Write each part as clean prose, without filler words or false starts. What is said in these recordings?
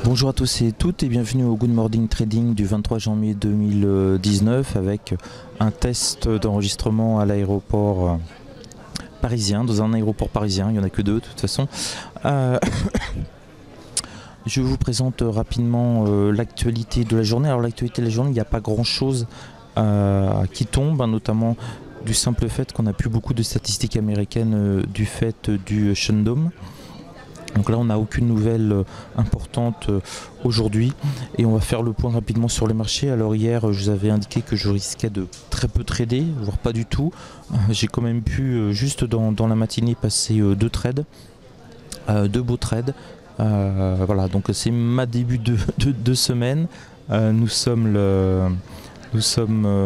Bonjour à tous et toutes et bienvenue au Good Morning Trading du 23 janvier 2019 avec un test d'enregistrement à l'aéroport parisien, dans un aéroport parisien, il n'y en a que deux de toute façon. Je vous présente rapidement l'actualité de la journée. Alors l'actualité de la journée, il n'y a pas grand chose qui tombe, notamment du simple fait qu'on n'a plus beaucoup de statistiques américaines du fait du shutdown. Donc là on n'a aucune nouvelle importante aujourd'hui et on va faire le point rapidement sur les marchés. Alors hier je vous avais indiqué que je risquais de très peu trader, voire pas du tout. J'ai quand même pu juste dans la matinée passer deux trades, deux beaux trades. Voilà, donc c'est ma début de semaine. Nous sommes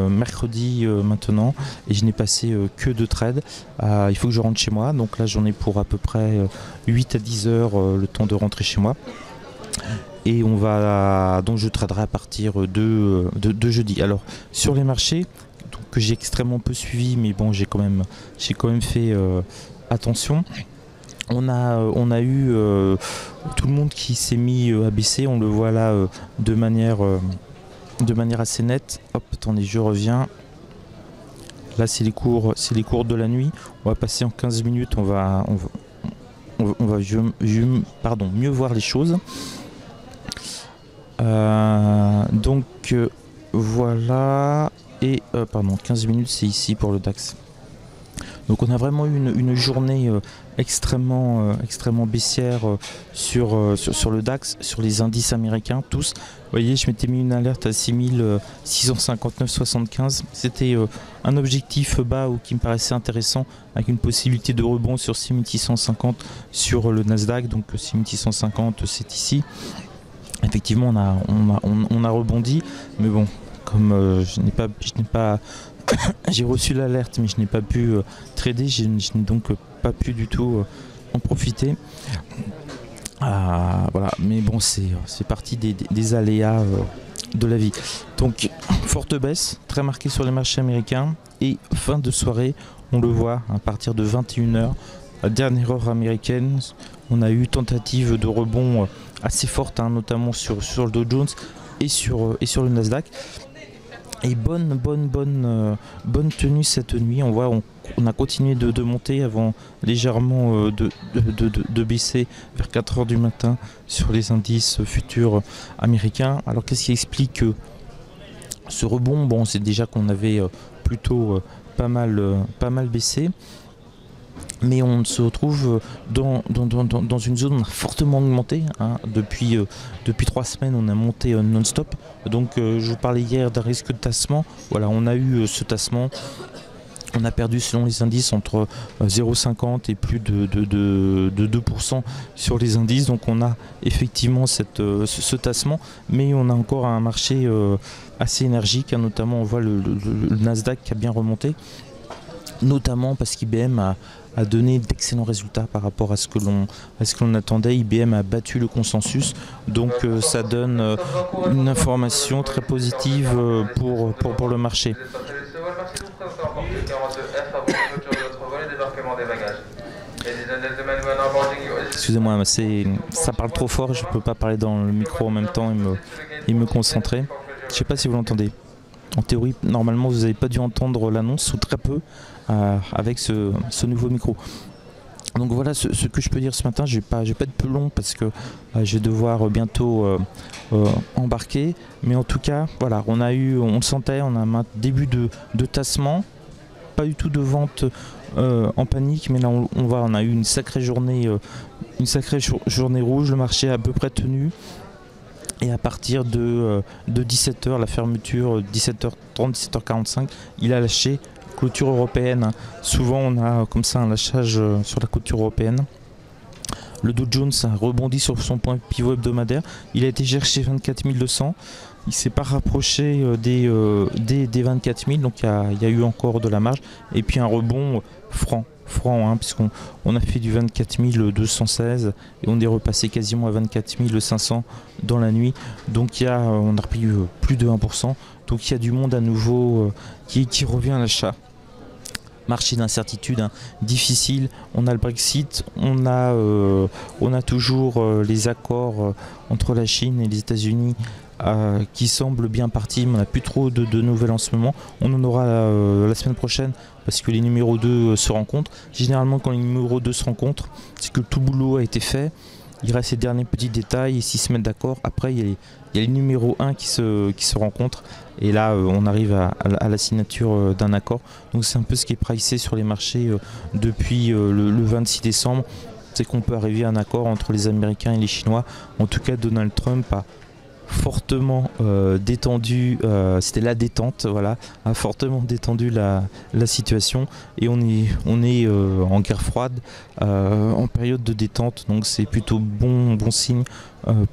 mercredi maintenant et je n'ai passé que deux trades. Il faut que je rentre chez moi, donc là j'en ai pour à peu près 8 à 10 heures le temps de rentrer chez moi. Et donc je traderai à partir de jeudi. Alors sur les marchés, que j'ai extrêmement peu suivi, mais bon j'ai quand même fait attention. On a eu tout le monde qui s'est mis à baisser, on le voit là de manière assez nette. Hop, attendez, je reviens. Là c'est les cours de la nuit. On va passer en 15 minutes, on va mieux voir les choses. Voilà. Et 15 minutes c'est ici pour le DAX. Donc on a vraiment eu une journée extrêmement baissière sur le DAX, sur les indices américains tous. Vous voyez, je m'étais mis une alerte à 6659,75. C'était un objectif bas qui me paraissait intéressant, avec une possibilité de rebond sur 6650 sur le Nasdaq. Donc 6650 c'est ici. Effectivement on a rebondi, mais bon, comme je n'ai pas j'ai reçu l'alerte mais je n'ai pas pu trader, je n'ai donc pas pu du tout en profiter. Voilà, mais bon c'est partie des aléas de la vie. Donc forte baisse très marquée sur les marchés américains et fin de soirée on le voit à partir de 21 h, la dernière heure américaine, on a eu tentative de rebond assez forte, notamment sur le Dow Jones et sur le Nasdaq. Et bonne tenue cette nuit. On voit on a continué de monter avant légèrement de baisser vers 4 h du matin sur les indices futurs américains. Alors qu'est-ce qui explique ce rebond? Bon, c'est déjà qu'on avait plutôt pas mal baissé. Mais on se retrouve dans une zone où on a fortement augmenté. Depuis 3 semaines, on a monté non-stop. Donc je vous parlais hier d'un risque de tassement. Voilà, on a eu ce tassement. On a perdu selon les indices entre 0,50 et plus de 2% sur les indices. Donc on a effectivement ce tassement. Mais on a encore un marché assez énergique. Notamment on voit le Nasdaq qui a bien remonté. Notamment parce qu'IBM a donné d'excellents résultats par rapport à ce que l'on attendait. IBM a battu le consensus, donc ça donne une information très positive pour le marché. Excusez-moi, ça parle trop fort, je ne peux pas parler dans le micro en même temps et me concentrer. Je ne sais pas si vous l'entendez. En théorie, normalement, vous n'avez pas dû entendre l'annonce, ou très peu, avec ce nouveau micro. Donc voilà ce que je peux dire ce matin. Je vais pas être plus long parce que je vais devoir bientôt embarquer. Mais en tout cas, voilà, on le sentait, on a un début de tassement. Pas du tout de vente en panique, mais là on a eu une sacrée journée rouge. Le marché a à peu près tenu. Et à partir de 17 h, la fermeture, 17h30, 17h45, il a lâché. Clôture européenne, souvent on a comme ça un lâchage sur la clôture européenne. Le Dow Jones a rebondi sur son point pivot hebdomadaire. Il a été cherché 24 200. Il ne s'est pas rapproché des 24 000, donc il y a eu encore de la marge. Et puis un rebond franc, puisqu'on a fait du 24 216 et on est repassé quasiment à 24 500 dans la nuit. Donc on a repris plus de 1%. Donc il y a du monde à nouveau qui revient à l'achat. marché d'incertitude difficile. On a le Brexit, on a toujours les accords entre la Chine et les États-Unis qui semblent bien partis, mais on n'a plus trop de nouvelles en ce moment. On en aura la semaine prochaine parce que les numéros 2 se rencontrent. Généralement quand les numéros 2 se rencontrent, c'est que tout le boulot a été fait. Il reste les derniers petits détails et s'ils se mettent d'accord, après il y a les numéros 1 qui se rencontrent et là on arrive à la signature d'un accord. Donc c'est un peu ce qui est pricé sur les marchés depuis le 26 décembre. C'est qu'on peut arriver à un accord entre les Américains et les Chinois. En tout cas Donald Trump a fortement détendu, c'était la détente, voilà, a fortement détendu la situation et on est en guerre froide, en période de détente, donc c'est plutôt bon signe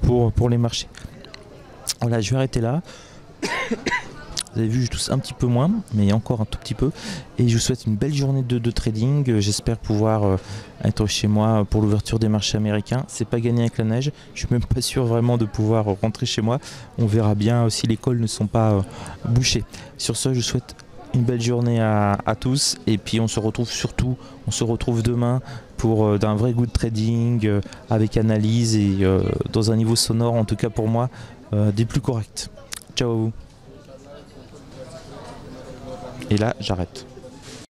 pour les marchés. Voilà, je vais arrêter là. Vous avez vu, je tousse un petit peu moins, mais encore un tout petit peu. Et je vous souhaite une belle journée de trading. J'espère pouvoir être chez moi pour l'ouverture des marchés américains. C'est pas gagné avec la neige. Je suis même pas sûr vraiment de pouvoir rentrer chez moi. On verra bien si les cols ne sont pas bouchés. Sur ce, je vous souhaite une belle journée à tous. Et puis on se retrouve demain pour d'un vrai good trading avec analyse et dans un niveau sonore, en tout cas pour moi, des plus corrects. Ciao à vous. Et là, j'arrête.